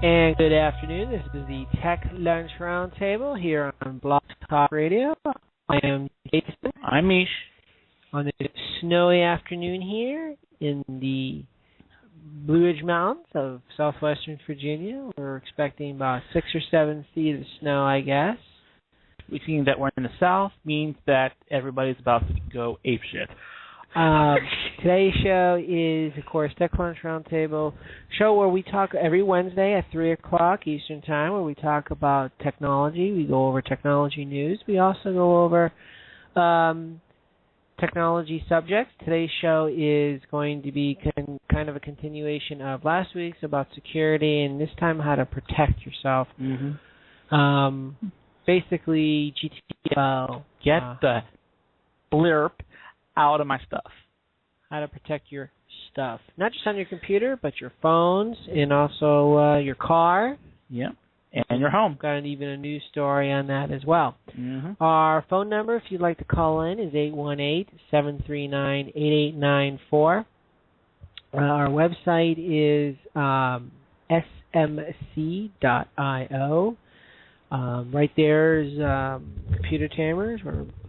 And good afternoon. This is the Tech Lunch Roundtable here on Blog Talk Radio. I am Jason. I'm Mish. On this snowy afternoon here in the Blue Ridge Mountains of southwestern Virginia. We're expecting about 6 or 7 feet of snow, I guess. Which means that we're in the south means that everybody's about to go apeshit. Today's show is, of course, Tech Lunch Roundtable, show where we talk every Wednesday at 3 o'clock Eastern Time, where we talk about technology. We go over technology news. We also go over technology subjects. Today's show is going to be kind of a continuation of last week's about security, and this time how to protect yourself. Mm-hmm. Basically, GTFO. Get the blurb out of my stuff. How to protect your stuff. Not just on your computer, but your phones and also your car. Yeah, and your home. Got even a news story on that as well. Mm-hmm. Our phone number, if you'd like to call in, is 818-739-8894. Our website is smc.io. Right there's Computer Tamers,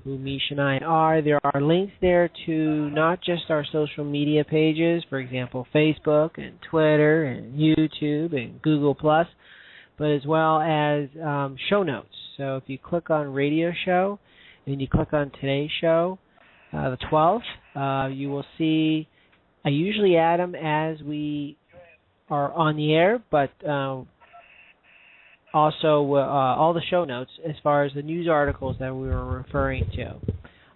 who Mish and I are. There are links there to not just our social media pages, for example, Facebook and Twitter and YouTube and Google+, but as well as show notes. So if you click on Radio Show and you click on Today's Show, the 12th, you will see, I usually add them as we are on the air, but also all the show notes as far as the news articles that we were referring to.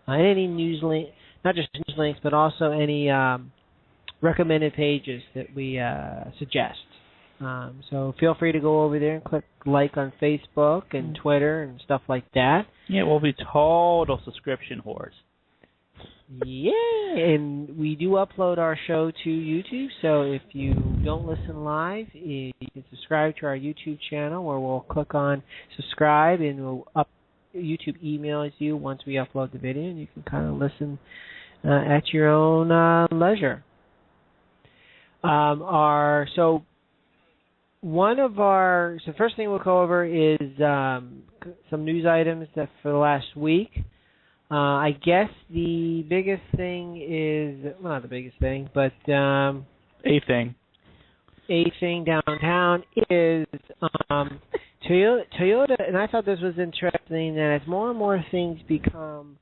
Any news link, not just news links, but also any recommended pages that we suggest. So feel free to go over there and click like on Facebook and Twitter and stuff like that. Yeah, we'll be total subscription whores. Yeah, and we do upload our show to YouTube, so if you don't listen live, you can subscribe to our YouTube channel where we'll click on subscribe and YouTube emails you once we upload the video, and you can kind of listen at your own leisure. So first thing we'll go over is some news items that for the last week. I guess the biggest thing is, well, not the biggest thing, but a thing downtown is Toyota, and I thought this was interesting, that as more and more things become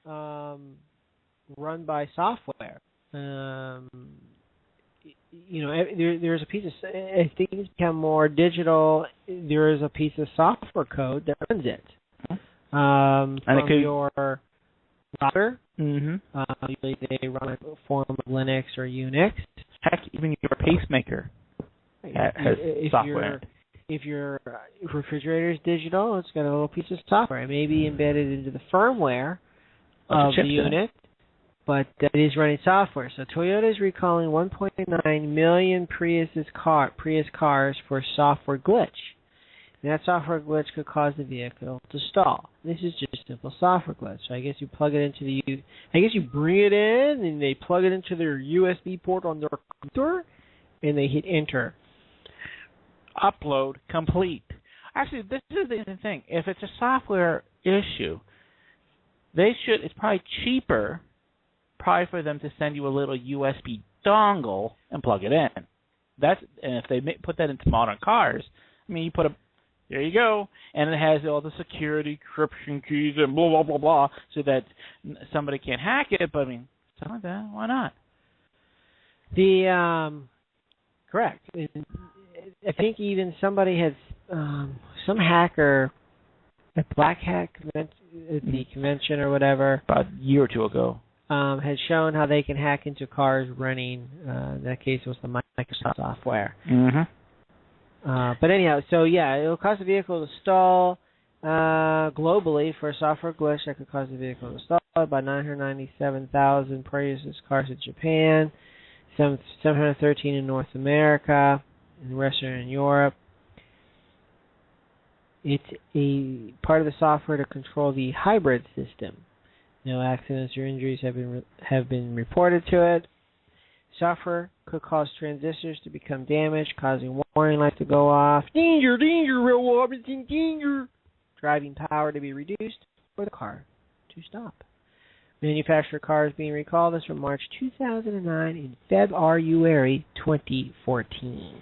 run by software, there's a piece of, as things become more digital, there is a piece of software code that runs it. From your router, usually they run a form of Linux or Unix. Heck, even your pacemaker has software. If your refrigerator is digital, it's got a little piece of software. It may be embedded into the firmware of the unit, but it is running software. So Toyota is recalling 1.9 million Prius cars for software glitch. And that software glitch could cause the vehicle to stall. This is just a simple software glitch. So I guess you plug it into you bring it in, and they plug it into their USB port on their computer, and they hit enter. Upload complete. Actually, this is the thing. If it's a software issue, it's probably cheaper for them to send you a little USB dongle and plug it in. And if they put that into modern cars, I mean, there you go, and it has all the security, encryption keys, and blah, blah, blah, blah, so that somebody can't hack it, but I mean, something like that, why not? Correct. I think even somebody has, some hacker at Black Hat at the convention or whatever, about a year or two ago, had shown how they can hack into cars running, in that case it was the Microsoft software. Mm-hmm. But anyhow, so yeah, it'll cause the vehicle to stall globally for a software glitch that could cause the vehicle to stall. About 997,000 Prius cars in Japan, 713 in North America, in Western Europe. It's a part of the software to control the hybrid system. No accidents or injuries have been reported to it. suffer could cause transistors to become damaged, causing warning lights to go off. Danger, danger, Will Robinson, danger. Driving power to be reduced or the car to stop. Manufacturer cars being recalled is from March 2009 and February 2014.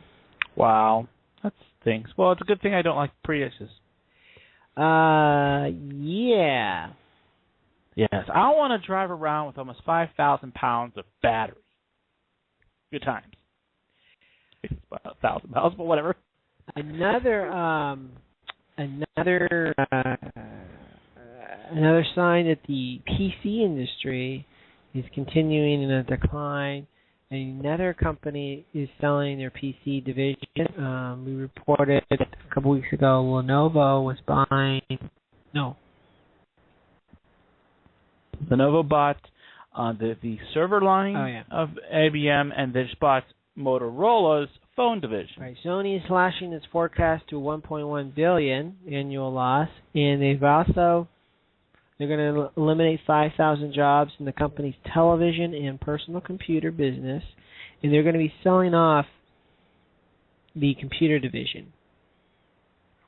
Wow. That stinks. Well, it's a good thing I don't like Priuses. Yeah. Yes. I don't want to drive around with almost 5,000 pounds of battery. Good times. It's about 1,000 pounds, but whatever. Another sign that the PC industry is continuing in a decline. Another company is selling their PC division. We reported a couple weeks ago Lenovo was buying. No. Lenovo bought the server line of IBM, and they just bought Motorola's phone division. Right. Sony is slashing its forecast to 1.1 billion annual loss, and they're going to eliminate 5,000 jobs in the company's television and personal computer business, and they're going to be selling off the computer division.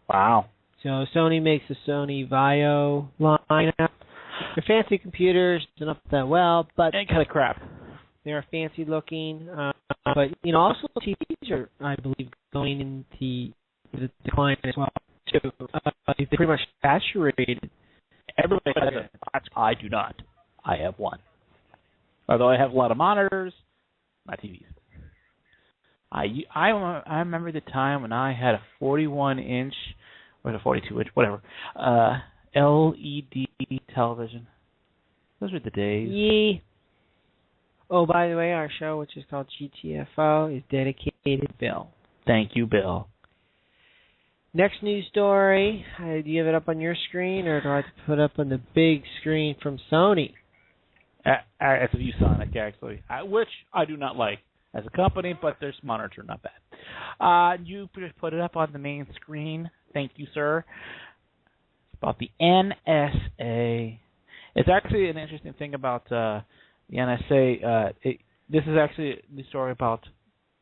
Wow. So Sony makes the Sony Vaio line. They're fancy computers, they're not that well, but and kind of crap. They're fancy looking, but also TVs are, I believe, going into the decline as well too. They're pretty much saturated. Everybody has it. I do not. I have one. Although I have a lot of monitors, not TVs. I remember the time when I had a 41-inch or a 42-inch, whatever, LED television. Those were the days. Yeah. Oh, by the way, our show, which is called GTFO, is dedicated to Bill. Thank you, Bill. Next news story. Do you have it up on your screen, or do I have to put it up on the big screen from Sony? It's a ViewSonic, actually, which I do not like as a company, but their monitors are not bad. You just put it up on the main screen. Thank you, sir. It's about the NSA. It's actually an interesting thing about the NSA. This is actually the story about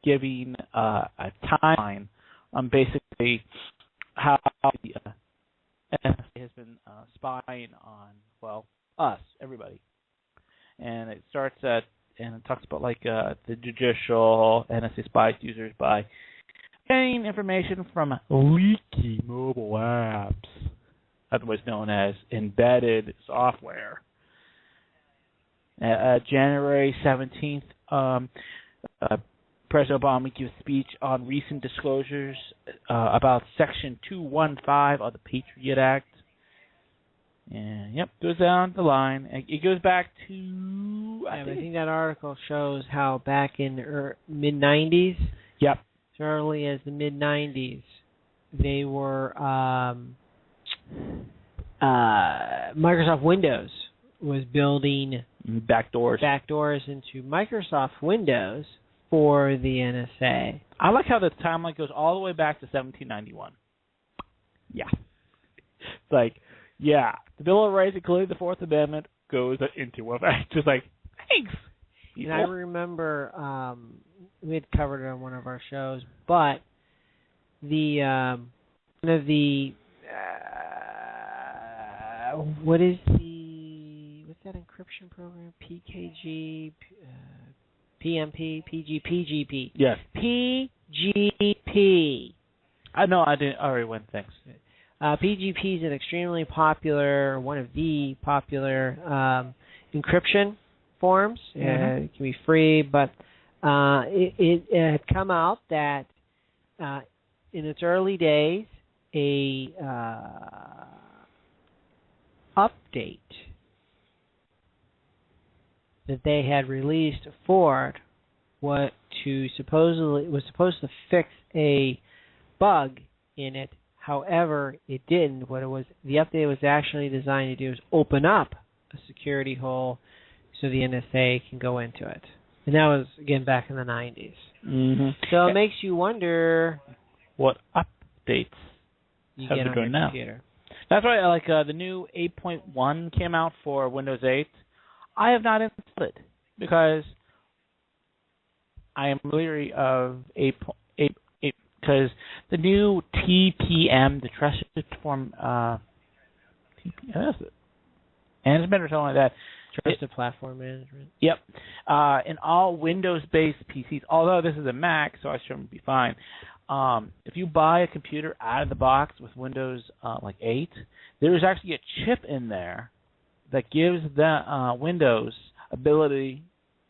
giving a timeline on basically how the NSA has been spying on, well, us, everybody. And it starts and it talks about the judicial NSA spies users by getting information from leaky mobile apps, otherwise known as embedded software. January 17th, President Obama gives a speech on recent disclosures about Section 215 of the Patriot Act. And, goes down the line. It goes back to... I think that article shows how back in the mid-'90s, as early as the mid-'90s, they were... Microsoft Windows was building... Backdoors into Microsoft Windows for the NSA. I like how the timeline goes all the way back to 1791. Yeah. It's like, the Bill of Rights, including the Fourth Amendment, goes into effect. Just like, thanks. And I remember we had covered it on one of our shows, but the one of the what's that encryption program? PKG, PMP, PG, PGP. Yes. PGP. No, I didn't. I already went. Thanks. PGP is an extremely popular, one of the popular encryption forms. Mm-hmm. It can be free, but it had come out that in its early days, a update that they had released for it was supposed to fix a bug in it. However, it didn't. The update was actually designed to do is open up a security hole so the NSA can go into it. And that was, again, back in the 90s. Mm-hmm. So it makes you wonder what updates you have get been on going your now. computer. That's right. The new 8.1 came out for Windows 8. I have not installed it because I am leery of 8.8 because the new TPM, the Trusted Platform, TPM, and it's better something like that. Trusted Platform Management. Yep. In all Windows-based PCs, although this is a Mac, so I shouldn't be fine. If you buy a computer out of the box with Windows like 8, there is actually a chip in there that gives the Windows ability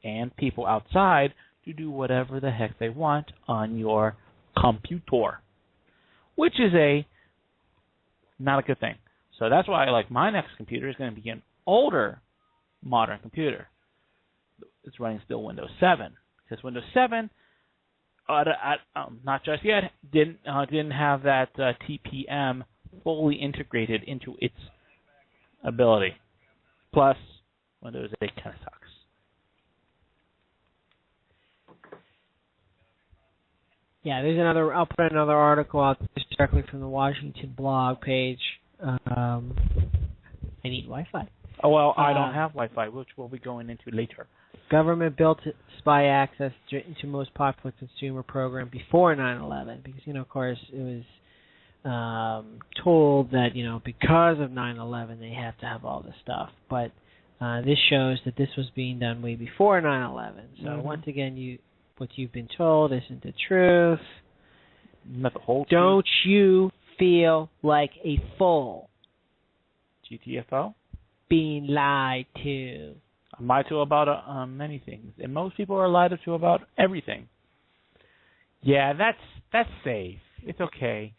and people outside to do whatever the heck they want on your computer, which is not a good thing. So that's why my next computer is going to be an older modern computer. It's running still Windows 7 because Windows 7, not just yet, didn't have that TPM fully integrated into its ability. Plus, Windows 8 kind of sucks. Yeah, there's another. I'll put another article out directly from the Washington blog page. I need Wi-Fi. Oh, well, I don't have Wi-Fi, which we'll be going into later. Government built spy access into most popular consumer program before 9/11 because, of course, it was told that, because of 9/11 they have to have all this stuff. But this shows that this was being done way before 9/11. So once again, what you've been told isn't the truth. Not the whole truth. Don't you feel like a fool? GTFO? Being lied to. I'm lied to about many things, and most people are lied to about everything. Yeah, that's safe. It's okay.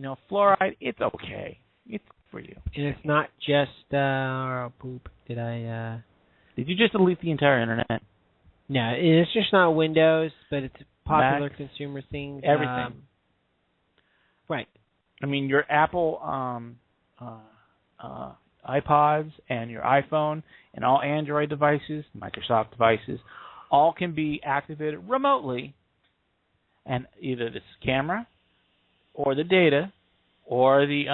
Fluoride, it's okay. It's for you. And it's not just poop. Did you just delete the entire internet? No, it's just not Windows, but it's popular Mac, consumer things. Everything. Right. I mean, your Apple iPods and your iPhone and all Android devices, Microsoft devices, all can be activated remotely, and either the camera or the data or the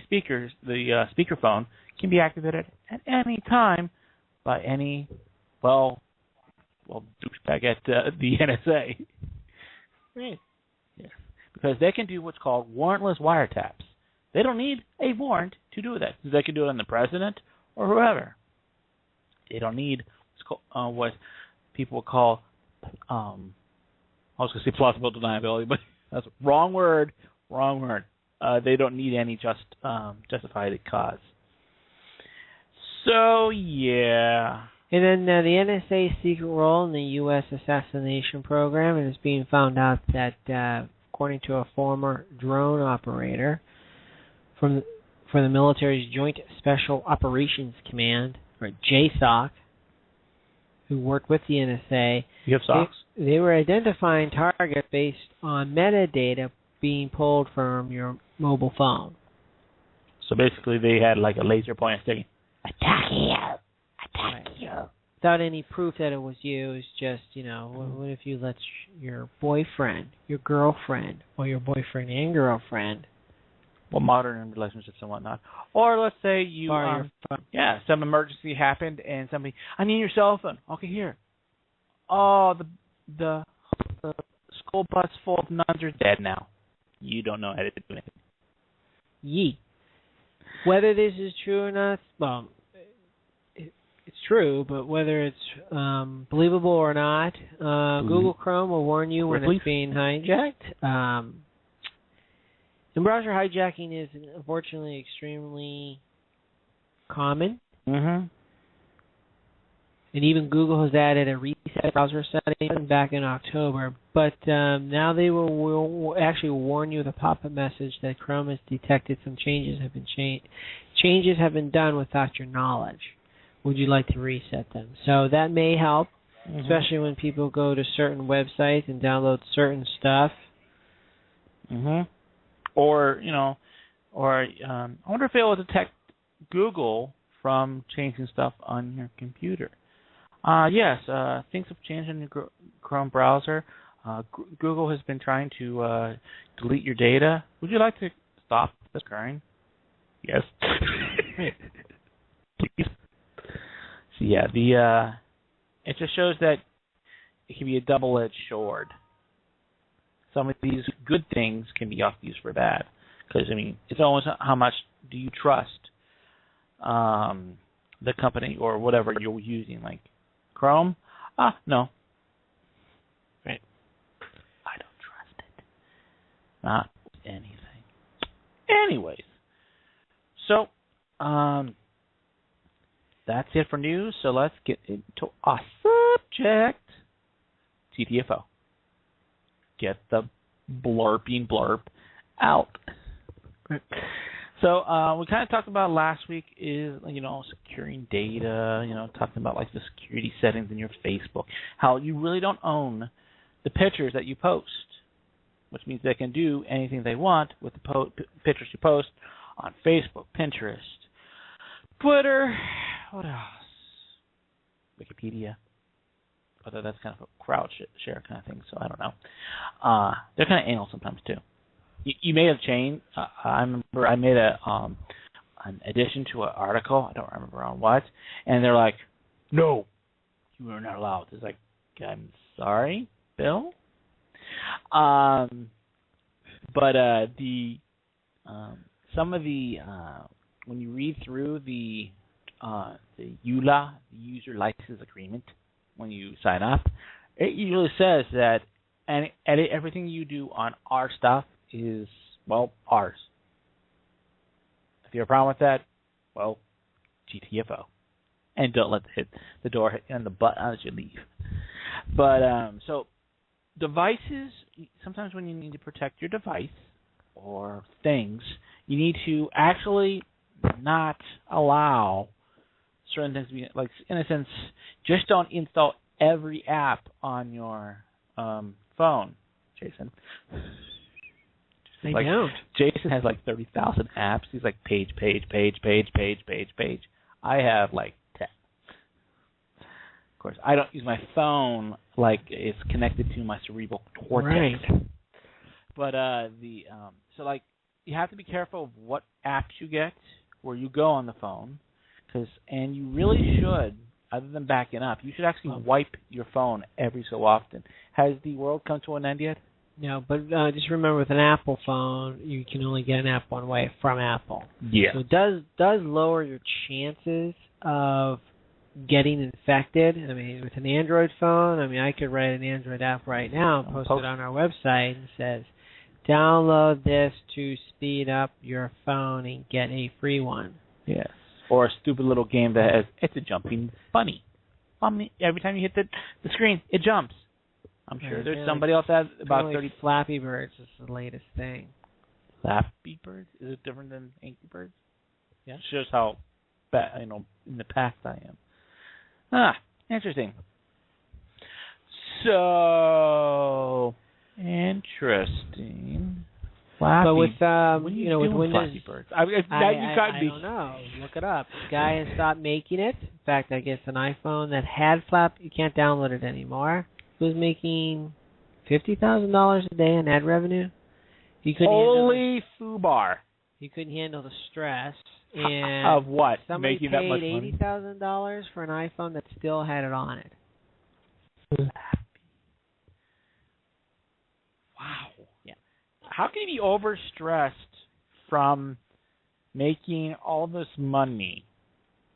speakers, the speakerphone can be activated at any time by any douchebag at the NSA. Right. Yeah. Because they can do what's called warrantless wiretaps. They don't need a warrant to do that. They can do it on the president or whoever. They don't need what people call, I was going to say plausible deniability, but that's wrong word. They don't need any justified cause. So, yeah. And then the NSA's secret role in the U.S. assassination program, it is being found out that, according to a former drone operator for the military's Joint Special Operations Command, or JSOC, who worked with the NSA, you have socks? They were identifying targets based on metadata being pulled from your mobile phone. So basically they had like a laser pointer sticking, attack you. Without any proof that it was you, it's just, what if you let your boyfriend, your girlfriend, or your boyfriend and girlfriend, modern relationships and whatnot, or let's say you, some emergency happened and somebody, I need your cell phone. Okay, here. Oh, the school bus full of nuns are dead now. You don't know how to do anything. Yee. Whether this is true or not, it's true, but whether it's believable or not, Google Chrome will warn you when it's being hijacked. And browser hijacking is unfortunately extremely common. Mm-hmm. And even Google has added a reset browser setting back in October. But now they will actually warn you with a pop-up message that Chrome has detected some changes have been done without your knowledge. Would you like to reset them? So that may help, especially when people go to certain websites and download certain stuff. Mm-hmm. Or, I wonder if it will detect Google from changing stuff on your computer. Yes, things have changed in your Chrome browser. Google has been trying to delete your data. Would you like to stop this occurring? Yes. Please. So yeah, it just shows that it can be a double-edged sword. Some of these good things can be also used for bad. Because, I mean, it's almost how much do you trust the company or whatever you're using. Like Chrome? No. Right. I don't trust it. Not anything. Anyways. So, that's it for news. So let's get into our subject. GTFO. Get the blurp out. So we kind of talked about last week is, securing data, talking about like the security settings in your Facebook, how you really don't own the pictures that you post, which means they can do anything they want with the pictures you post on Facebook, Pinterest, Twitter, what else? Wikipedia. Although that's kind of a crowd share kind of thing, so I don't know. They're kind of anal sometimes too. You may have changed. I remember I made an addition to an article. I don't remember on what, and they're like, "No, you are not allowed." It's like, I'm sorry, Bill. But some of the when you read through the EULA, the User License Agreement, when you sign up, it usually says that everything you do on our stuff is, well, ours. If you have a problem with that, well, GTFO. And don't let the door hit and the butt as you leave. But, so, devices, sometimes when you need to protect your device or things, you need to actually not allow certain things to be, like, in a sense, just don't install every app on your phone, Jaison. I don't. Jaison has like 30,000 apps. He's like page. I have like 10. Of course, I don't use my phone like it's connected to my cerebral cortex. Right. But so like you have to be careful of what apps you get, where you go on the phone. And you really should, other than backing up, you should actually wipe your phone every so often. Has the world come to an end yet? No, but just remember, with an Apple phone, you can only get an app one way from Apple. Yeah. So it does lower your chances of getting infected. I mean, with an Android phone, I could write an Android app right now and post it on our website and says, download this to speed up your phone and get a free one. Yes. Or a stupid little game that has, it's a jumping bunny. Every time you hit the screen, it jumps. I'm sure there's somebody else that has about 30. Flappy Birds is the latest thing. Flappy Birds? Is it different than Angry Birds? Yeah. It shows how bad, in the past I am. Interesting. So, interesting. Flappy. But with with Windows, Flappy Birds? I don't know. Look it up. The guy has stopped making it. In fact, I guess an iPhone that had Flappy, you can't download it anymore. He was making $50,000 a day in ad revenue. He couldn't Holy foobar! He couldn't handle the stress. And of what? Somebody Making paid that much money? $80,000 for an iPhone that still had it on it. Wow. Yeah. How can you be overstressed from making all this money?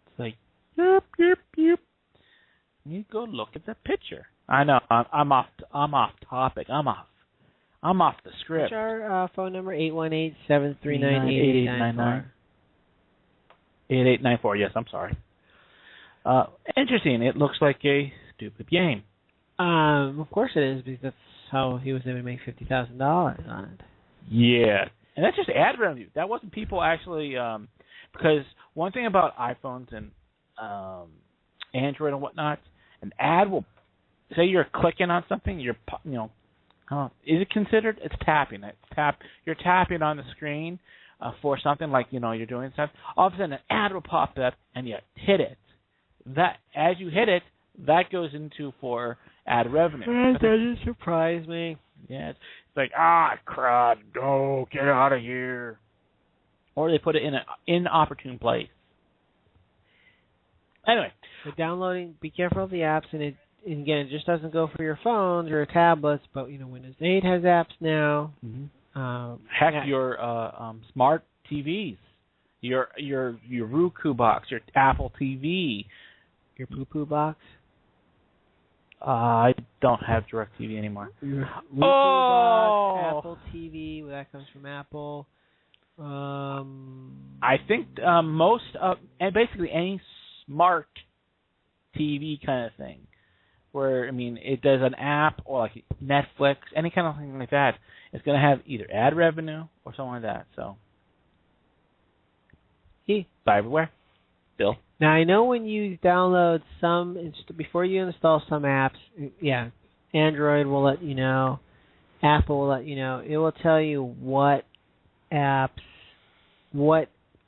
It's like, yep. You go look at the picture. I know. I'm off topic. I'm off the script. What's our phone number? 818-739-8894. 8894. Yes, I'm sorry. Interesting. It looks like a stupid game. Of course it is, because that's how he was able to make $50,000 on it. Yeah, and that's just ad revenue. That wasn't people actually. Because one thing about iPhones and Android and whatnot, an ad will say you're clicking on something. Is it considered? It's tapping. You're tapping on the screen for something like you're doing stuff. All of a sudden, an ad will pop up, and you hit it. That as you hit it, that goes into for ad revenue. That doesn't surprise me. Yeah, it's like crud, go get out of here. Or they put it in an inopportune place. Anyway, but downloading, be careful of the apps, and and again, it just doesn't go for your phones or your tablets, but Windows 8 has apps now. Heck, your smart TVs, your Roku box, your Apple TV, your poo-poo box. I don't have DirecTV anymore. Your Roku box, Apple TV, well, that comes from Apple. I think most of, and basically any smart TV kind of thing, where it does an app or like Netflix, any kind of thing like that, it's going to have either ad revenue or something like that. So, everywhere, Bill. Now I know when you download before you install some apps, Android will let you know, Apple will let you know. It will tell you what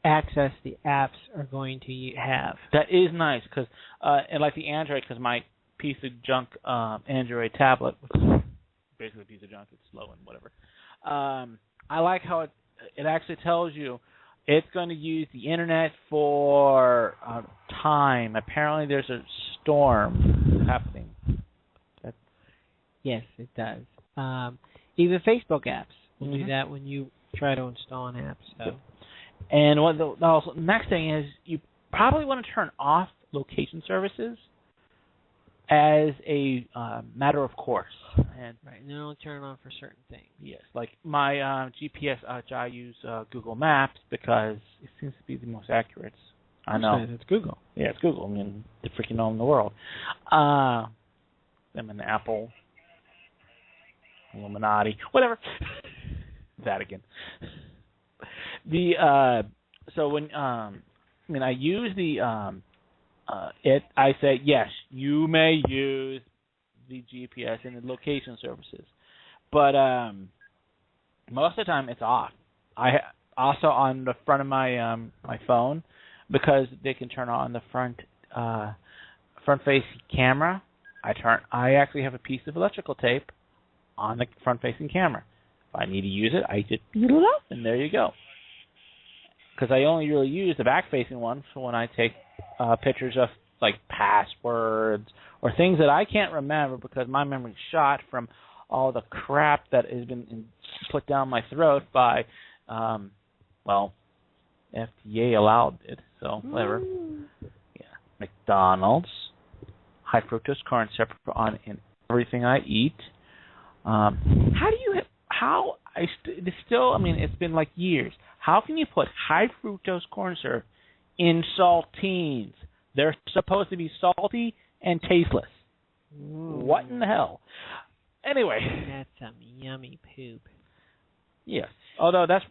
access the apps are going to have. That is nice because, and like the Android, because my piece of junk Android tablet, which is basically a piece of junk, it's slow and whatever. I like how it actually tells you it's going to use the internet for time. Apparently, there's a storm happening. Yes, it does. Even Facebook apps will do that when you try to install an app. So. And what the next thing is, you probably want to turn off location services as a matter of course. And only turn it on for certain things. Yes, like my GPS, I use Google Maps because it seems to be the most accurate. I know. It's Google. Yeah, it's Google. The freaking all in the world. I'm an Apple, Illuminati, whatever. That again. So when I use I say yes, you may use the GPS and the location services, but most of the time it's off. I also on the front of my my phone, because they can turn on the front facing camera. I actually have a piece of electrical tape on the front facing camera. If I need to use it, I just peel it up, and there you go. Because I only really use the back-facing one for when I take pictures of like passwords or things that I can't remember because my memory's shot from all the crap that has been put down my throat by, FDA allowed it, so whatever. Yeah, McDonald's, high fructose corn syrup in everything I eat. It's been like years. How can you put high fructose corn syrup in saltines? They're supposed to be salty and tasteless. What in the hell? Anyway. That's some yummy poop. Yes. Although that's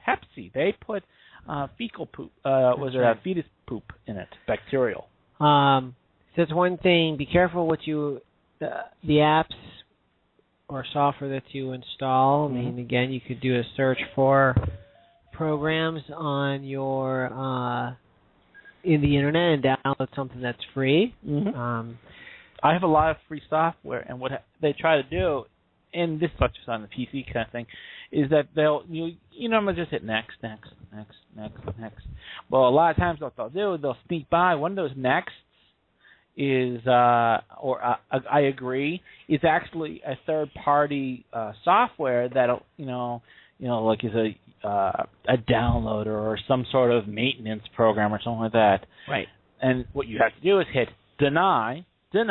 Pepsi. They put fecal poop. Fetus poop in it, bacterial. So that's one thing. Be careful what the apps or software that you install. Again, you could do a search for programs on your in the internet and download something that's free. I have a lot of free software, and what they try to do, and this touches on the PC kind of thing, is that they'll just hit next. Well, a lot of times what they'll sneak by. One of those nexts is, I agree, is actually a third-party software that'll, like is a downloader or some sort of maintenance program or something like that. Right. And what you have to do is hit deny, then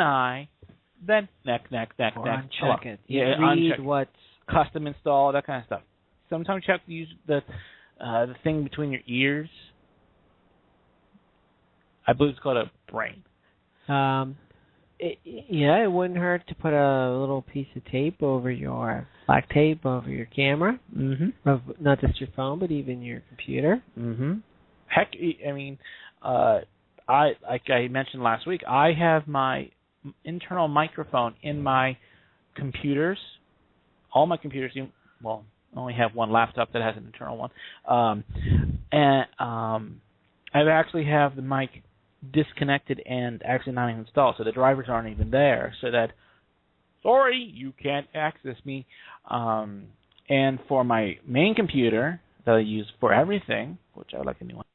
next. Or uncheck it. Yeah, read uncheck. What's custom install, that kind of stuff. Sometimes you have to use the thing between your ears. I believe it's called a brain. It wouldn't hurt to put a little piece of tape over black tape over your camera, of not just your phone, but even your computer. Heck, like I mentioned last week, I have my internal microphone in my computers. All my computers, I only have one laptop that has an internal one, and I actually have the mic disconnected and actually not even installed, so the drivers aren't even there, so that, sorry, you can't access me. And for my main computer that I use for everything, which I would like a new one,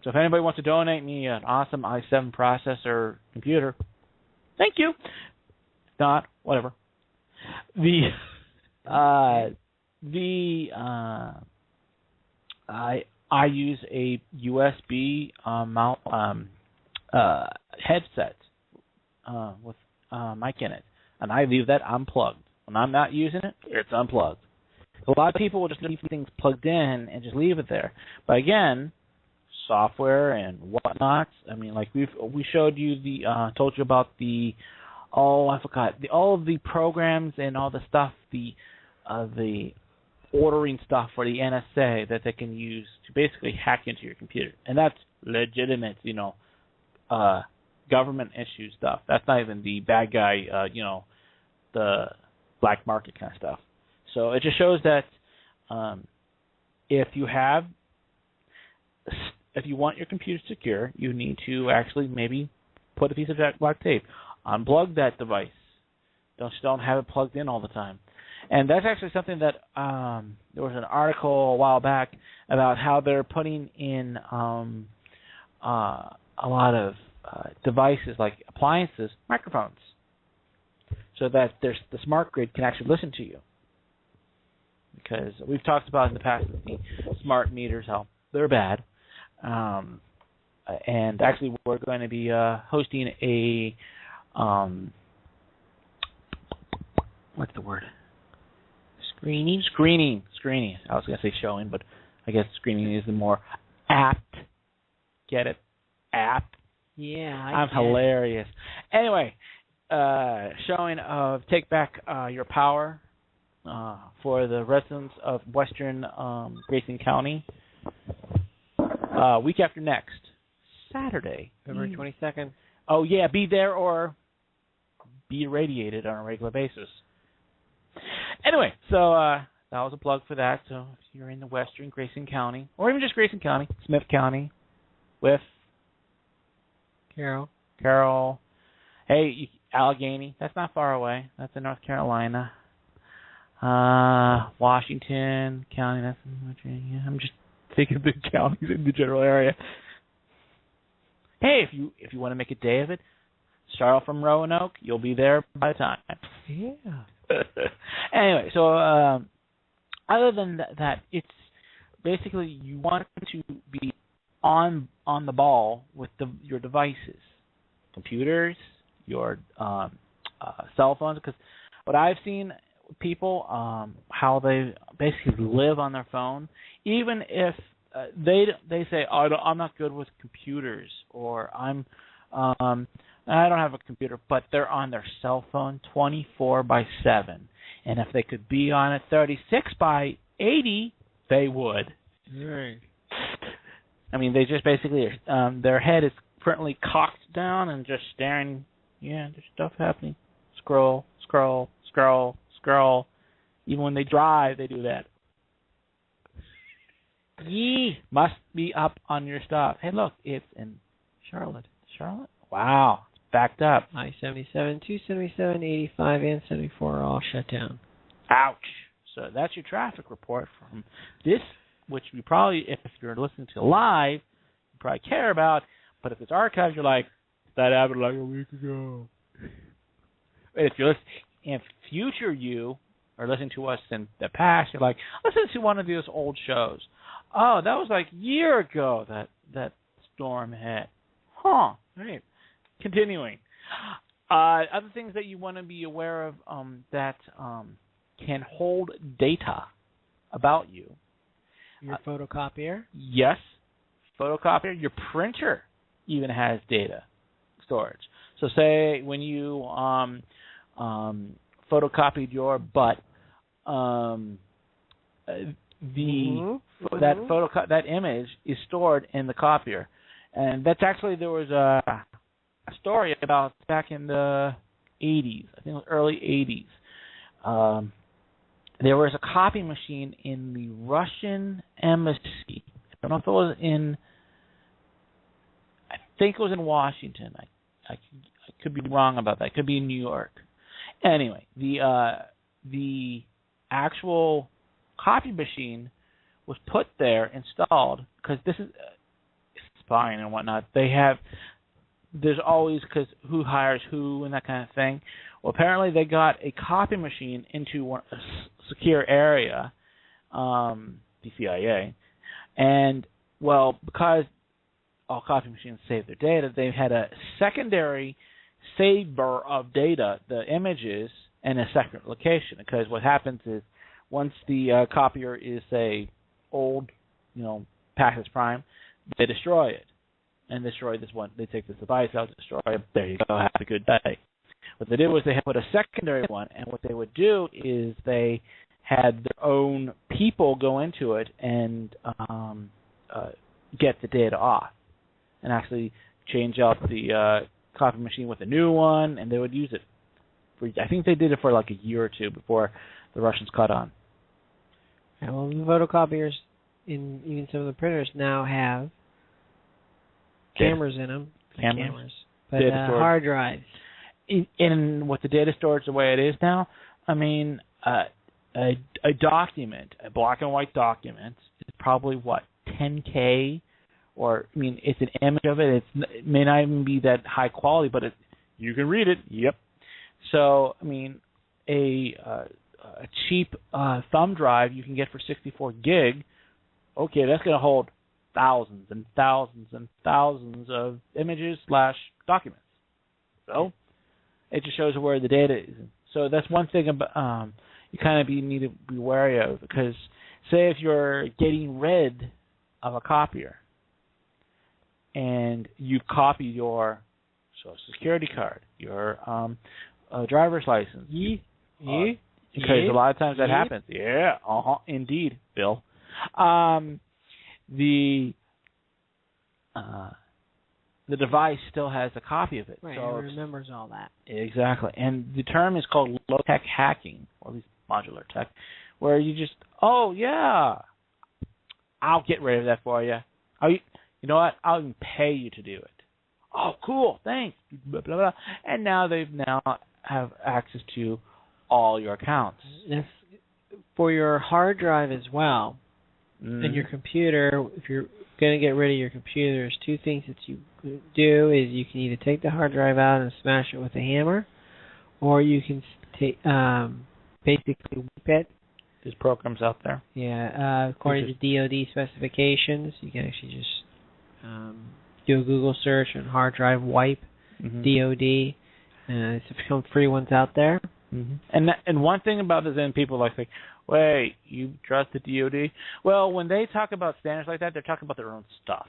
so if anybody wants to donate me an awesome i7 processor computer, Thank you. If not, whatever. I use a USB mount headset with mic in it, and I leave that unplugged. When I'm not using it, it's unplugged. A lot of people will just leave things plugged in and just leave it there. But again, software and whatnot. I mean, like we showed you told you about all of the programs and all the stuff, the ordering stuff for the NSA that they can use to basically hack into your computer, and that's legitimate, government issue stuff. That's not even the bad guy, the black market kind of stuff. So it just shows that if you want your computer secure, you need to actually maybe put a piece of black tape, unplug that device. Don't have it plugged in all the time. And that's actually something that there was an article a while back about how they're putting in a lot of devices like appliances, microphones, so that the smart grid can actually listen to you. Because we've talked about in the past the smart meters, how they're bad. And actually, we're going to be hosting a what's the word? Screening. I was going to say showing, but I guess screening is the more apt. Get it? Apt. Yeah, I'm hilarious. Anyway, showing of Take Back Your Power for the residents of Western Grayson County. Week after next, Saturday, February 22nd. Oh yeah, be there or be irradiated on a regular basis. Anyway, so that was a plug for that. So if you're in the Western Grayson County, or even just Grayson County, Smith County, with Carroll. Hey, Allegheny, that's not far away. That's in North Carolina. Washington County, that's in Virginia. I'm just thinking of the counties in the general area. Hey, if you want to make a day of it, start off from Roanoke. You'll be there by the time. Yeah. Anyway, so other than that, it's basically you want to be on the ball with your devices, computers, your cell phones. Because what I've seen people, how they basically live on their phone, even if they say, "Oh, I'm not good with computers," or I don't have a computer, but they're on their cell phone 24/7. And if they could be on it 36/80, they would. Right. I mean, they just basically their head is currently cocked down and just staring. Yeah, there's stuff happening. Scroll. Even when they drive, they do that. Yee, must be up on your stuff. Hey, look, it's in Charlotte. Wow, it's backed up. I-77, 277, 85, and 74 are all shut down. Ouch. So that's your traffic report from this, which we probably, if you're listening to live, you probably care about. But if it's archived, you're like, that happened like a week ago. And if you're listening, in future you are listening to us in the past, you're like, listen to one of those old shows. Oh, that was like a year ago that storm hit. Huh. Right. Continuing. Other things that you want to be aware of that can hold data about you. Your photocopier? Yes. Photocopier. Your printer even has data storage. So say when you photocopied your butt, that image is stored in the copier. And that's actually, there was a story about back in the 80s, I think it was early 80s. There was a copy machine in the Russian embassy. I don't know if it was I think it was in Washington. I could be wrong about that. It could be in New York. Anyway, the actual copy machine was put there, installed, because this is spying and whatnot. They have there's always, because who hires who and that kind of thing. Well, apparently they got a copy machine into a secure area, the CIA, and, well, because all copy machines save their data, they had a secondary saver of data, the images, in a second location. Because what happens is once the copier is, say, old, past its prime, they destroy it. And destroy this one. They take this device out, destroy it. There you go. Have a good day. What they did was they had put a secondary one, and what they would do is they had their own people go into it and get the data off, and actually change out the copy machine with a new one, and they would use it. I think they did it for like a year or two before the Russians caught on. Yeah, well, the photocopiers in even some of the printers now have cameras in them. Cameras. But hard drives. In with the data storage the way it is now, I mean, a document, a black and white document, is probably, 10K? Or, I mean, it's an image of it. It may not even be that high quality, but you can read it. Yep. So, I mean, a cheap thumb drive you can get for 64 gig, okay, that's going to hold thousands and thousands and thousands of images / documents. So it just shows where the data is. So that's one thing about you kind of need to be wary of, because say if you're getting rid of a copier and you copy your Social Security card, your driver's license, because a lot of times that happens. Yeah, indeed, Bill. The device still has a copy of it. Right, so it remembers all that. Exactly. And the term is called low-tech hacking, or at least modular tech, where you just, I'll get rid of that for you. You know what? I'll even pay you to do it. Oh, cool, thanks. Blah, blah, blah. And now they have access to all your accounts. Yes. For your hard drive as well, and your computer, if you're going to get rid of your computer, there's two things that you do. Is you can either take the hard drive out and smash it with a hammer, or you can basically whip it. There's programs out there. Yeah, according to DoD specifications, you can actually just do a Google search on hard drive wipe, DoD. There's some free ones out there. And one thing about this, and people like think, wait, you trust the DoD? Well, when they talk about standards like that, they're talking about their own stuff.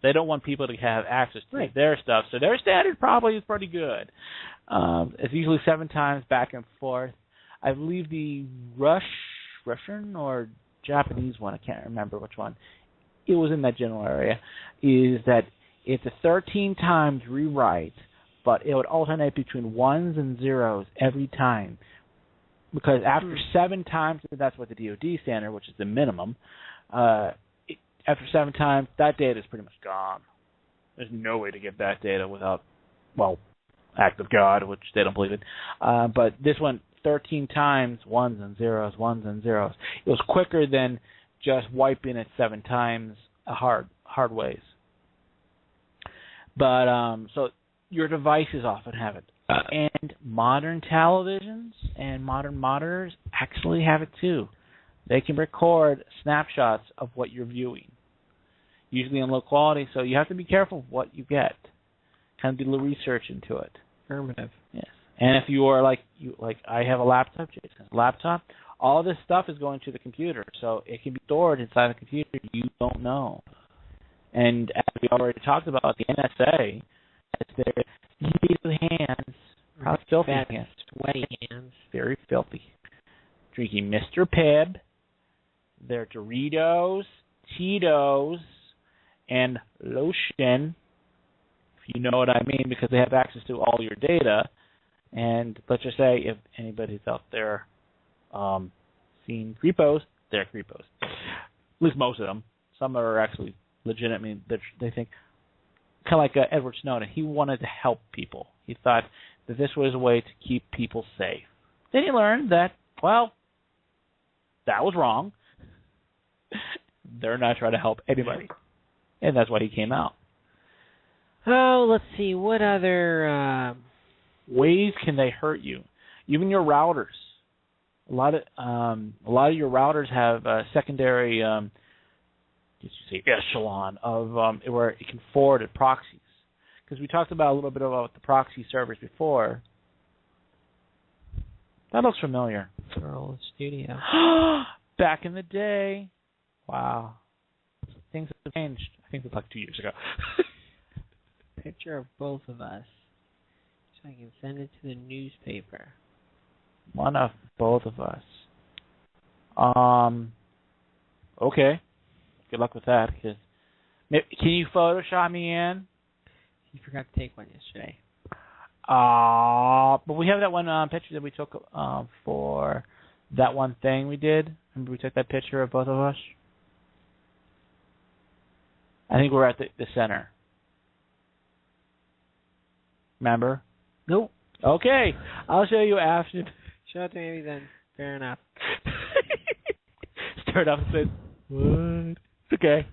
They don't want people to have access to their stuff, so their standard probably is pretty good. It's usually 7 times back and forth. I believe the Russian or Japanese one, I can't remember which one, it was in that general area, is that it's a 13 times rewrite, but it would alternate between ones and zeros every time. Because after 7 times, that's what the DoD standard, which is the minimum, after 7 times, that data is pretty much gone. There's no way to get that data without, act of God, which they don't believe in. But this one, 13 times, ones and zeros, ones and zeros. It was quicker than just wiping it 7 times hard ways. But so your devices often have it. And modern televisions and modern monitors actually have it too. They can record snapshots of what you're viewing, usually in low quality, so you have to be careful of what you get. Kind of do a little research into it. Affirmative. Yes. And if you are like I have a laptop, all this stuff is going to the computer, so it can be stored inside the computer. You don't know. And as we already talked about, the NSA has their little hands, probably filthy hands, sweaty hands, very filthy, drinking Mr. Pibb, their Doritos, Cheetos, and lotion, if you know what I mean, because they have access to all your data. And let's just say if anybody's out there seeing creepos, they're creepos. At least most of them. Some are actually legitimate. I mean, they think, kind of like Edward Snowden. He wanted to help people. He thought that this was a way to keep people safe. Then he learned that, that was wrong. They're not trying to help anybody. And that's why he came out. Oh, let's see. What other ways can they hurt you? Even your routers. A lot of your routers have a secondary, did you say echelon of where it can forward at proxies. Because we talked about a little bit about the proxy servers before. That looks familiar. Girl Studio. Back in the day. Wow. Things have changed. I think it was like 2 years ago. Picture of both of us, so I can send it to the newspaper. One of both of us. Okay. Good luck with that. Cause can you Photoshop me in? You forgot to take one yesterday. But we have that one picture that we took for that one thing we did. Remember we took that picture of both of us? I think we're at the center. Remember? Nope. Okay. I'll show you after. Show it to me then. Fair enough. Start off and say, what? It's okay.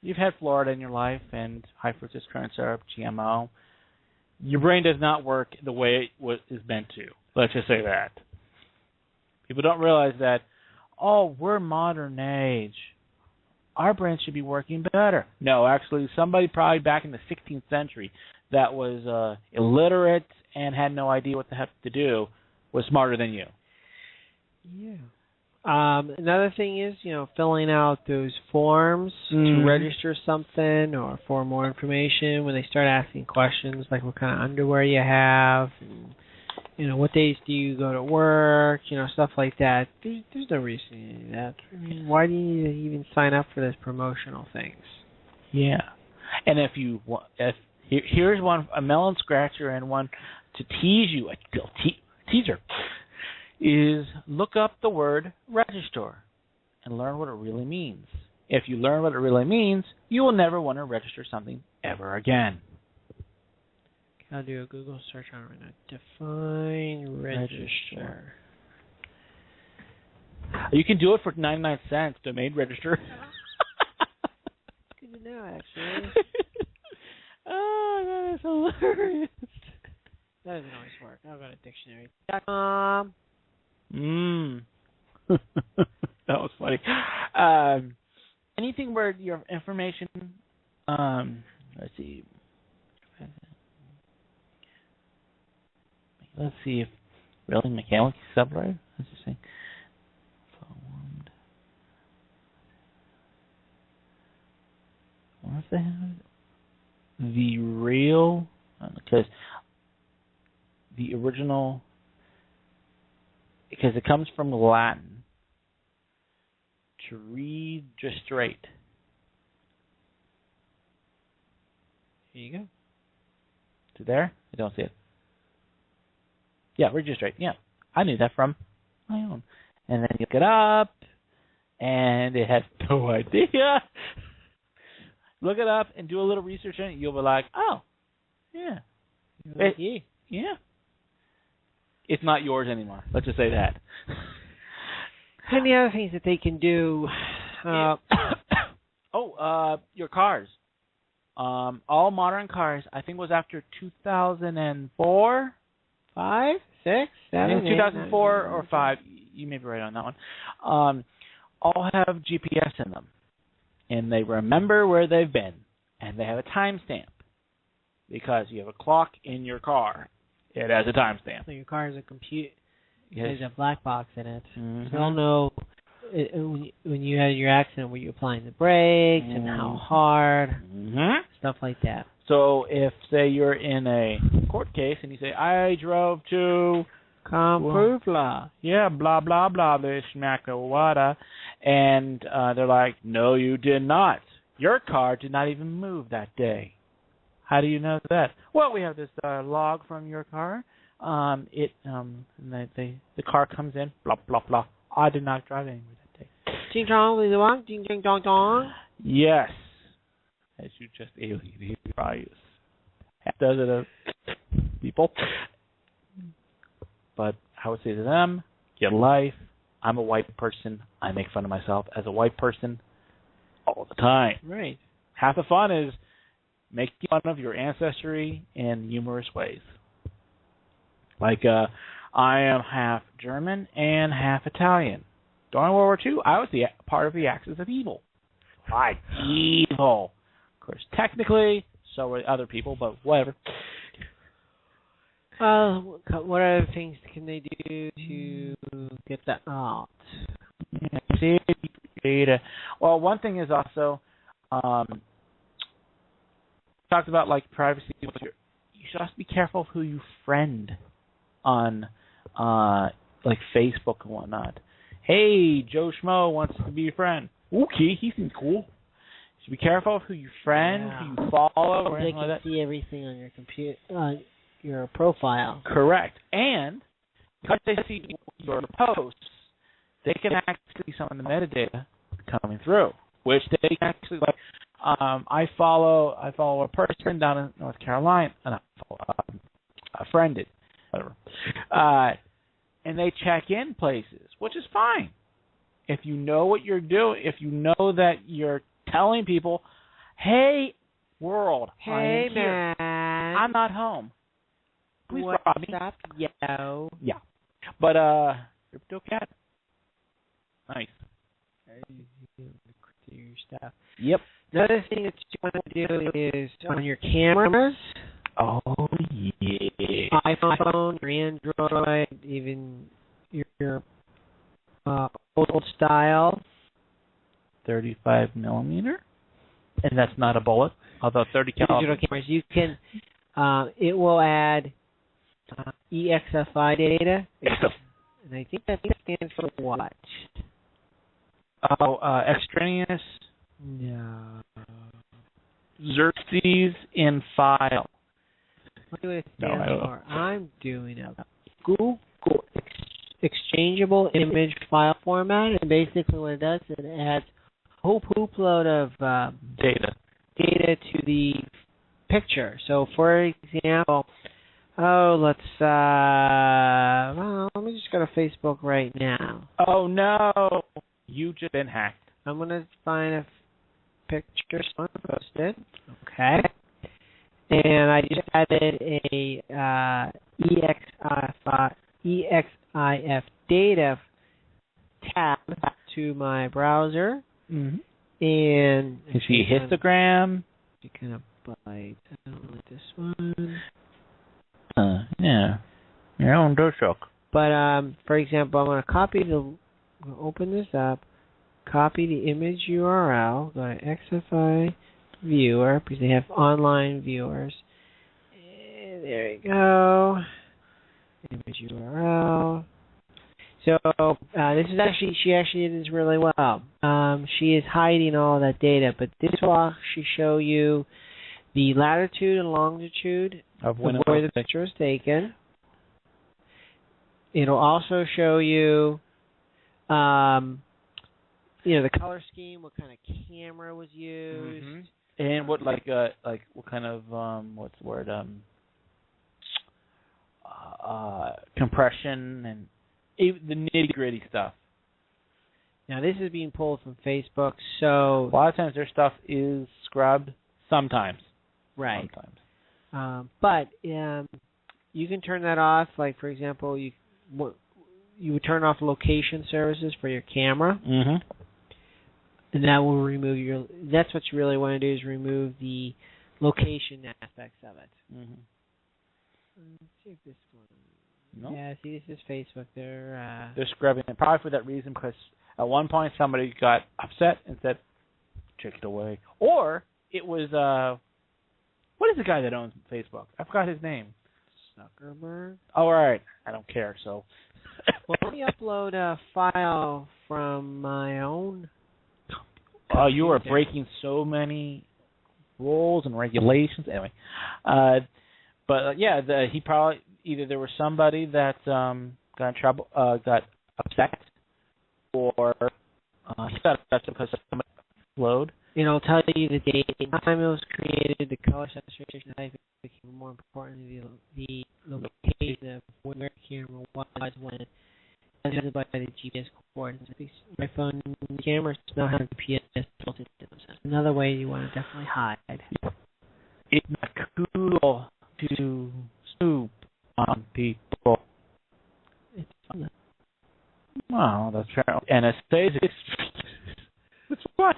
You've had Florida in your life and high fructose corn syrup, GMO. Your brain does not work the way it is meant to. Let's just say that. People don't realize that, we're modern age. Our brains should be working better. No, actually, somebody probably back in the 16th century that was illiterate and had no idea what the heck to do was smarter than you. Yeah. Another thing is, filling out those forms to register something or for more information when they start asking questions like what kind of underwear you have, and, what days do you go to work, stuff like that. There's no reason to do that. I mean, why do you even sign up for those promotional things? Yeah. And if here's one, a melon scratcher and one to tease you, a teaser, is look up the word register and learn what it really means. If you learn what it really means, you will never want to register something ever again. I'll do a Google search on it right now. Define register. You can do it for 99 cents, domain register. Good to know, actually. Oh, that is hilarious. That doesn't always work. I'll go to dictionary.com. That was funny. Anything where your information, let's see. Let's see if really mechanical subway. Let's just see. Formed. What if they have the real? Because the original. Because it comes from Latin. To registrate. Here you go. Is it there? I don't see it. Yeah, registrate. Yeah, I knew that from my own. And then you look it up, and it has no idea. Look it up and do a little research on it. You'll be like, oh, yeah. Yeah. It's not yours anymore. Let's just say that. And the other things that they can do. Your cars. All modern cars, I think it was after 2004. 5, 6, 7, 2004 8, 9, or 5. You may be right on that one. All have GPS in them, and they remember where they've been, and they have a timestamp because you have a clock in your car. It has a timestamp. So your car is a computer. Yes. There's a black box in it. Mm-hmm. So they'll know when you had your accident, were you applying the brakes and how hard, stuff like that. So if, say, you're in a court case and you say, I drove to... Comprovla. Yeah, blah, blah, blah, this wada. And they're like, no, you did not. Your car did not even move that day. How do you know that? Well, we have this log from your car. The car comes in, blah, blah, blah. I did not drive anywhere that day. Ding dong, ding ding dong dong. Yes. As you just alienated probably half a dozen of people. But I would say to them, get a life. I'm a white person. I make fun of myself as a white person all the time. Right. Half the fun is making fun of your ancestry in humorous ways. Like, I am half German and half Italian. During World War II, I was part of the Axis of Evil. Like, evil. Of course, technically, so were other people, but whatever. What other things can they do to get that out? Data. Well, one thing is also talked about like privacy. You should also be careful of who you friend on like Facebook and whatnot. Hey, Joe Schmo wants to be your friend. Okay, he seems cool. You should be careful of who you friend, who you follow, or anything like that. They can see everything on your computer, your profile. Correct. And because they see your posts, they can actually see some of the metadata coming through, which they can actually like. I follow a person down in North Carolina, and a friended, whatever, and they check in places, which is fine. If you know what you're doing, if you know that you're telling people, "Hey, world, hey man, I'm not home. Please rob me." What's up, yo? Yeah, but crypto cat, nice. Your stuff. Yep. Another thing that you want to do is on your cameras. Oh yeah. iPhone, your Android, even your old style. 35 millimeter, and that's not a bullet. Although 30 caliber. Digital cameras, you can. It will add EXFI data, and I think that stands for what? Oh, extraneous. No. Xerxes in file. What do it stand for? I'm doing a Google exchangeable image file format, and basically what it does is it adds a whole poop load of data to the picture. So, for example, let me just go to Facebook right now. Oh no, you just been hacked. I'm gonna find a picture someone posted. Okay. And I just added a EXIF data tab to my browser. Mm-hmm. And you see histogram. You kind of bite. I don't like this one. Yeah. Your own DualShock. But for example, I'm gonna open this up, copy the image URL, go to XFI viewer because they have online viewers. And there you go. Image URL. So this is actually, she actually did this really well. She is hiding all that data, but this will actually show you the latitude and longitude of where the picture is taken. It'll also show you, the color scheme, what kind of camera was used, and what what kind of what's the word compression and the nitty-gritty stuff. Now this is being pulled from Facebook, so a lot of times their stuff is scrubbed. Sometimes, right? Sometimes, but you can turn that off. Like for example, you would turn off location services for your camera. And that will remove that's what you really want to do, is remove the location aspects of it. Let's see if this one. No? Yeah, see, this is Facebook. They're scrubbing it, probably for that reason, because at one point somebody got upset and said, "Take it away." Or it was what is the guy that owns Facebook? I forgot his name. Zuckerberg. Oh, all right. I don't care. So. Well, let me upload a file from my own. Oh, you are breaking so many rules and regulations. Anyway, but he probably either there was somebody that got in trouble, got upset, or he got upset because somebody uploaded. It'll tell you the date, the time it was created, the color saturation type, more importantly, the location of where the camera was when visited by the GPS coordinates. My phone cameras now have GPS built into them. Another way you want to definitely hide. Well, that's fair. NSA it's fun.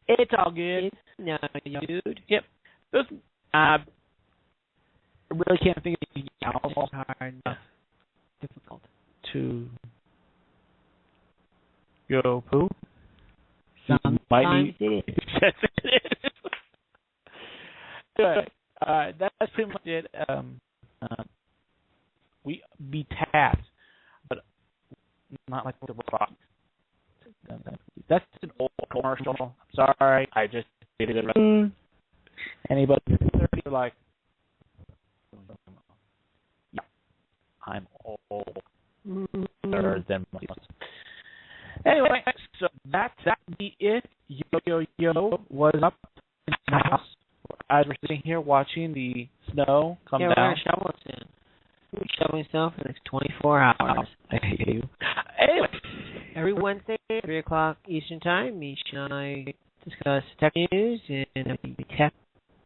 It's all good. No, dude. Yep. Those, I really can't think of anything else Hard enough. Difficult. to go poo. Sometimes it is. Yes, it is. Anyway, that's pretty much it. We be tapped, but not like the rock. That's an old commercial. I'm sorry, I just did it. Anybody 30 like, yeah, I'm old. Than most. Anyway, so that be it. Yo was up in the house as we're sitting here watching the snow come down. We're gonna shovel soon. We're shoveling snow for the next 24 hours. I hate you. Anyway, every Wednesday, 3 o'clock Eastern Time, Mish and I discuss tech news and the tech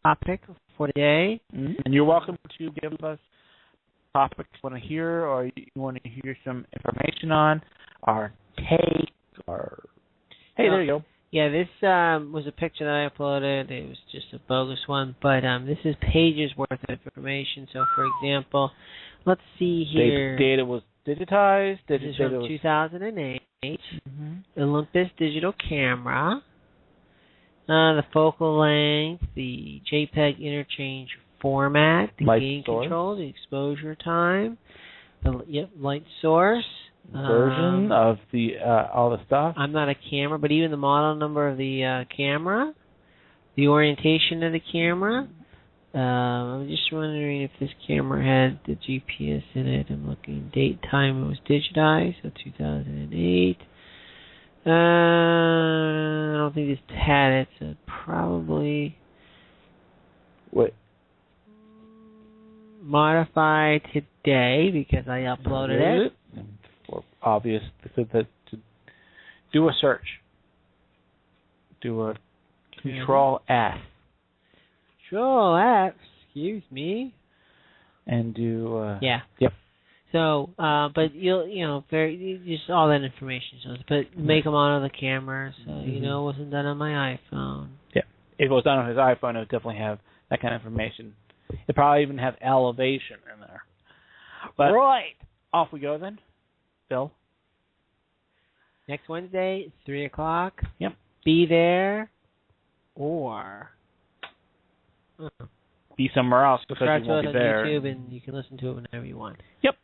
topic for the day. Mm-hmm. And you're welcome to give us topics you want to hear, or you want to hear some information on, our take, or hey, there you go. Yeah, this was a picture that I uploaded. It was just a bogus one, but this is pages worth of information. So, for example, let's see here. Data was digitized. This is from 2008. Mm-hmm. Olympus digital camera. The focal length, the JPEG interchange format, the gain control, the exposure time, the light source. Version of the all the stuff. I'm not a camera, but even the model number of the camera, the orientation of the camera. I'm just wondering if this camera had the GPS in it. I'm looking date, time. It was digitized, so 2008. I don't think this had it, so probably. What? Modify today because I uploaded it. For obvious, to do a search. Do a Control F. Control F. Excuse me. And do. Yeah. Yep. So, but just all that information. So, but make them on the camera, so it wasn't done on my iPhone. Yeah. If it was done on his iPhone, it would definitely have that kind of information. It probably even have elevation in there. But right. Off we go then. Bill? Next Wednesday, 3 o'clock. Yep. Be there or be somewhere else because you won't be there. On YouTube, and you can listen to it whenever you want. Yep.